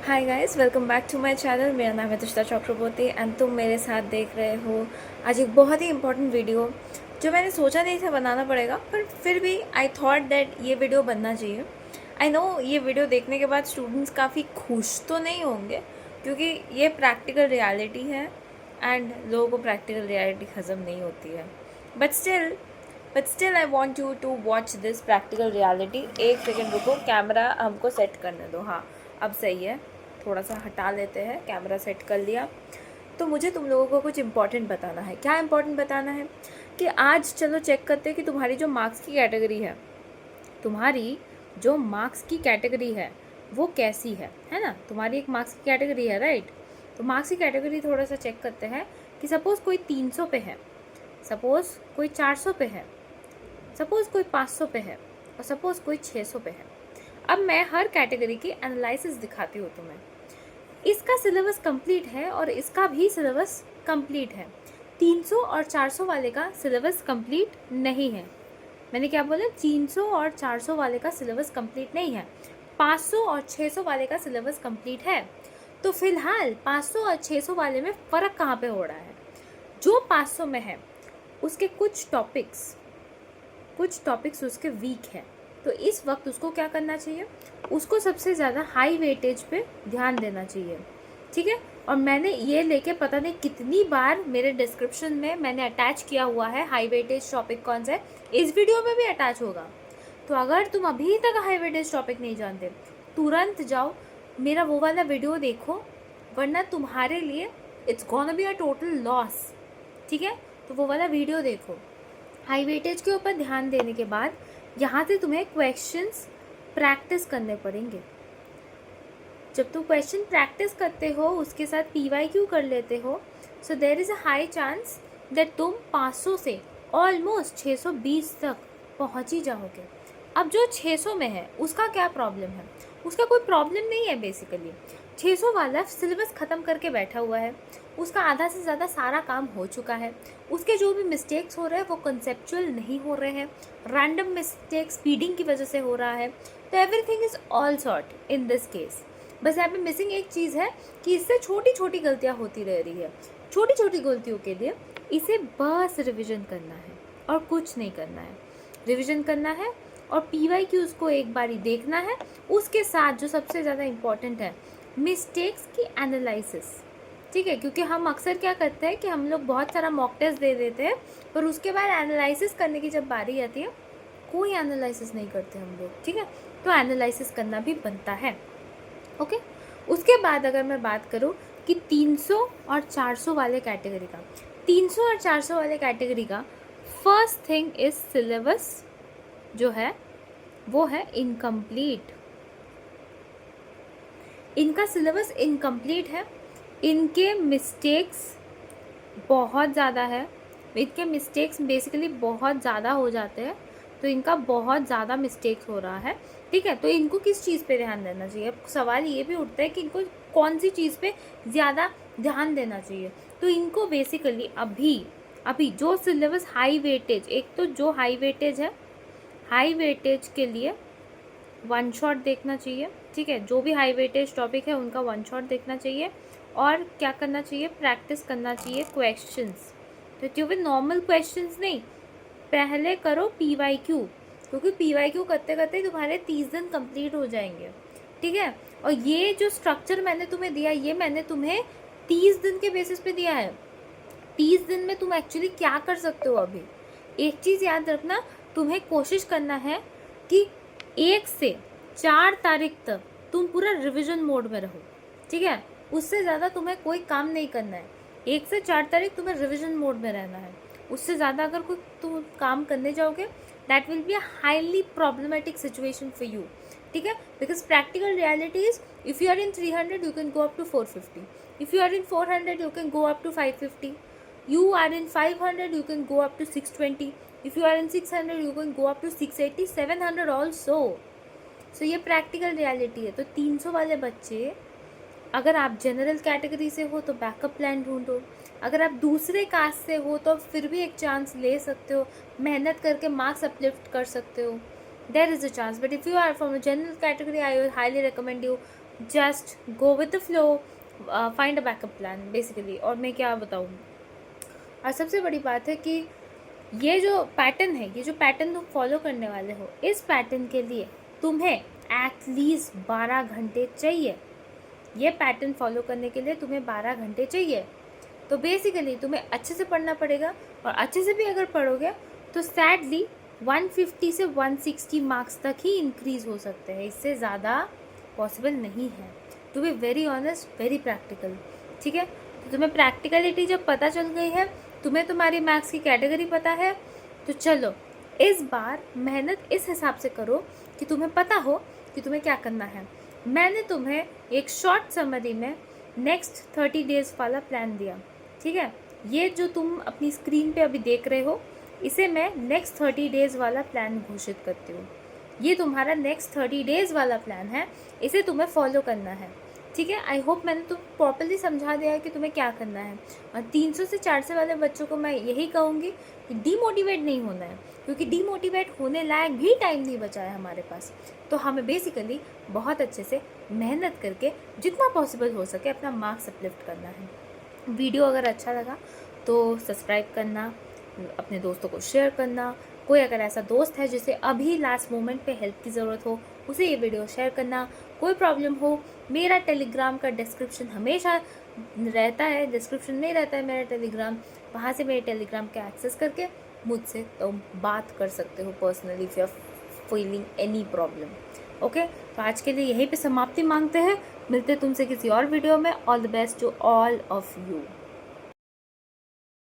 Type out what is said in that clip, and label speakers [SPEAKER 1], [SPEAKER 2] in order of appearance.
[SPEAKER 1] Hi guys, welcome back to my channel. मेरा नाम है तुषिता चक्रवर्ती एंड तुम मेरे साथ देख रहे हो आज एक बहुत ही इंपॉर्टेंट वीडियो जो मैंने सोचा नहीं था बनाना पड़ेगा, पर फिर भी आई थॉट दैट ये वीडियो बनना चाहिए। आई नो ये वीडियो देखने के बाद स्टूडेंट्स काफ़ी खुश तो नहीं होंगे क्योंकि ये प्रैक्टिकल रियलिटी है एंड लोगों को प्रैक्टिकल रियलिटी हज़म नहीं होती है। But still I want you to watch this practical reality. एक सेकेंड रुको, कैमरा हमको सेट करने दो। हाँ, अब सही है। थोड़ा सा हटा लेते हैं, कैमरा सेट कर लिया। तो मुझे तुम लोगों को कुछ इंपॉर्टेंट बताना है। क्या इंपॉर्टेंट बताना है कि आज चलो चेक करते हैं कि तुम्हारी जो मार्क्स की कैटेगरी है, तुम्हारी जो मार्क्स की कैटेगरी है वो कैसी है ना। तुम्हारी एक मार्क्स की कैटेगरी है, राइट। तो मार्क्स की कैटेगरी थोड़ा सा चेक करते हैं कि सपोज़ कोई 300 पे है, सपोज़ कोई 400 पे है, सपोज़ कोई 500 पे है और सपोज़ कोई 600 पे है। अब मैं हर कैटेगरी की एनालिसिस दिखाती हूँ तुम्हें। इसका सिलेबस कंप्लीट है और इसका भी सिलेबस कंप्लीट है। 300 और 400 वाले का सिलेबस कंप्लीट नहीं है। मैंने क्या बोला? 300 और 400 वाले का सिलेबस कंप्लीट नहीं है। 500 और 600 वाले का सिलेबस कंप्लीट है। तो फिलहाल 500 और 600 वाले में फ़र्क कहाँ पे हो रहा है? जो 500 में है उसके कुछ टॉपिक्स उसके वीक है। तो इस वक्त उसको क्या करना चाहिए? उसको सबसे ज़्यादा हाई वेटेज पे ध्यान देना चाहिए, ठीक है। और मैंने ये लेके पता नहीं कितनी बार मेरे डिस्क्रिप्शन में मैंने अटैच किया हुआ है हाई वेटेज टॉपिक कौन सा है। इस वीडियो में भी अटैच होगा। तो अगर तुम अभी तक हाई वेटेज टॉपिक नहीं जानते, तुरंत जाओ मेरा वो वाला वीडियो देखो, वरना तुम्हारे लिए it's gonna be a total loss, ठीक है। तो वो वाला वीडियो देखो। हाई वेटेज के ऊपर ध्यान देने के बाद यहाँ से तुम्हें क्वेश्चंस प्रैक्टिस करने पड़ेंगे। जब तुम क्वेश्चन प्रैक्टिस करते हो उसके साथ PYQ कर लेते हो, so there is a high chance that तुम 500 से ऑलमोस्ट 620 तक पहुँच ही जाओगे। अब जो 600 में है उसका क्या प्रॉब्लम है? उसका कोई प्रॉब्लम नहीं है। बेसिकली 600 वाला सिलेबस ख़त्म करके बैठा हुआ है, उसका आधा से ज़्यादा सारा काम हो चुका है। उसके जो भी मिस्टेक्स हो रहे हैं वो कंसेप्चुअल नहीं हो रहे हैं, रैंडम मिस्टेक स्पीडिंग की वजह से हो रहा है। तो everything is all sort in this case. बस यहाँ पे मिसिंग एक चीज़ है कि इससे छोटी छोटी गलतियाँ होती रह रही है। छोटी छोटी गलतियों के लिए इसे बस रिविज़न करना है और कुछ नहीं करना है। रिविज़न करना है और PYQ उसको एक बारी देखना है। उसके साथ जो सबसे ज़्यादा इम्पॉर्टेंट है, मिस्टेक्स की एनालिसिस, ठीक है। क्योंकि हम अक्सर क्या करते हैं कि हम लोग बहुत सारा मॉक टेस्ट दे देते हैं, पर उसके बाद एनालिसिस करने की जब बारी आती है कोई एनालिसिस नहीं करते हम लोग, ठीक है। तो एनालिसिस करना भी बनता है, ओके। उसके बाद अगर मैं बात करूँ कि 300 और 400 वाले कैटेगरी का, 300 और 400 वाले कैटेगरी का फर्स्ट थिंग इज सिलेबस जो है वो है इनकम्प्लीट। इनका सिलेबस इनकम्प्लीट है। इनके मिस्टेक्स बहुत ज़्यादा है। इनके मिस्टेक्स बेसिकली बहुत ज़्यादा हो जाते हैं। तो इनका बहुत ज़्यादा मिस्टेक्स हो रहा है, ठीक है। तो इनको किस चीज़ पे ध्यान देना चाहिए? सवाल ये भी उठता है कि इनको कौन सी चीज़ पे ज़्यादा ध्यान देना चाहिए। तो इनको बेसिकली अभी जो सिलेबस हाई वेटेज, एक तो जो हाई वेटेज है, हाई वेटेज के लिए वन शॉट देखना चाहिए, ठीक है। जो भी हाई वेटेज टॉपिक है उनका वन शॉट देखना चाहिए। और क्या करना चाहिए? प्रैक्टिस करना चाहिए क्वेश्चंस। तो जो भी नॉर्मल क्वेश्चंस नहीं, पहले करो PYQ, क्योंकि PYQ करते करते तुम्हारे 30 दिन कंप्लीट हो जाएंगे, ठीक है। और ये जो स्ट्रक्चर मैंने तुम्हें दिया, ये मैंने तुम्हें 30 दिन के बेसिस पे दिया है। 30 दिन में तुम एक्चुअली क्या कर सकते हो? अभी एक चीज़ याद रखना, तुम्हें कोशिश करना है कि 1 से 4 तारीख तक तुम पूरा रिवीजन मोड में रहो, ठीक है। उससे ज़्यादा तुम्हें कोई काम नहीं करना है। 1 से 4 तारीख तुम्हें रिवीजन मोड में रहना है। उससे ज़्यादा अगर कोई तुम काम करने जाओगे, that will be a highly problematic situation for you, ठीक है। Because practical reality is, if you are in 300 you can go up to 450, if you are in 400 you can go up to 550, you are in 500 you can go up to 620, if you are in 600 you can go up to 680, 700 also. So ये practical reality है। तो 300 वाले बच्चे, अगर आप general category से हो तो बैकअप प्लान ढूंढो। अगर आप दूसरे कास्ट से हो तो फिर भी एक चांस ले सकते हो, मेहनत करके मार्क्स अपलिफ्ट कर सकते हो, there is a chance. But if you are from a general category, I will highly recommend you just go with the flow, find a backup plan basically. और मैं क्या बताऊँ, और सबसे बड़ी बात है कि ये जो पैटर्न है, ये जो पैटर्न तुम फॉलो करने वाले हो, इस पैटर्न के लिए तुम्हें एटलीस्ट 12 घंटे चाहिए। ये पैटर्न फॉलो करने के लिए तुम्हें 12 घंटे चाहिए। तो बेसिकली तुम्हें अच्छे से पढ़ना पड़ेगा, और अच्छे से भी अगर पढ़ोगे तो सैडली 150 से 160 मार्क्स तक ही इंक्रीज़ हो सकते हैं, इससे ज़्यादा पॉसिबल नहीं है। To be very honest, very practical, ठीक है। तो तुम्हें प्रैक्टिकलिटी जब पता चल गई है, तुम्हें तुम्हारी मार्क्स की कैटेगरी पता है, तो चलो इस बार मेहनत इस हिसाब से करो कि तुम्हें पता हो कि तुम्हें क्या करना है। मैंने तुम्हें एक शॉर्ट समरी में नेक्स्ट 30 डेज़ वाला प्लान दिया, ठीक है। ये जो तुम अपनी स्क्रीन पे अभी देख रहे हो, इसे मैं नेक्स्ट 30 डेज़ वाला प्लान घोषित करती हूँ। ये तुम्हारा नेक्स्ट 30 डेज़ वाला प्लान है, इसे तुम्हें फॉलो करना है, ठीक है। आई होप मैंने तुम प्रॉपर्ली समझा दिया है कि तुम्हें क्या करना है। और 300 से 400 वाले बच्चों को मैं यही कहूँगी कि डीमोटिवेट नहीं होना है, क्योंकि डीमोटिवेट होने लायक भी टाइम नहीं बचा है हमारे पास। तो हमें बेसिकली बहुत अच्छे से मेहनत करके जितना पॉसिबल हो सके अपना मार्क्स अपलिफ्ट करना है। वीडियो अगर अच्छा लगा तो सब्सक्राइब करना, अपने दोस्तों को शेयर करना। कोई अगर ऐसा दोस्त है जिसे अभी लास्ट मोमेंट पे हेल्प की ज़रूरत हो, उसे ये वीडियो शेयर करना। कोई प्रॉब्लम हो, मेरा टेलीग्राम का डिस्क्रिप्शन हमेशा रहता है, डिस्क्रिप्शन में रहता है मेरा टेलीग्राम, वहाँ से मेरे टेलीग्राम के एक्सेस करके मुझसे तुम बात कर सकते हो personally if you are feeling any problem. Okay, तो आज के लिए यहीं पे समाप्ति मांगते हैं। मिलते तुमसे किसी और वीडियो में। All the best to all of you.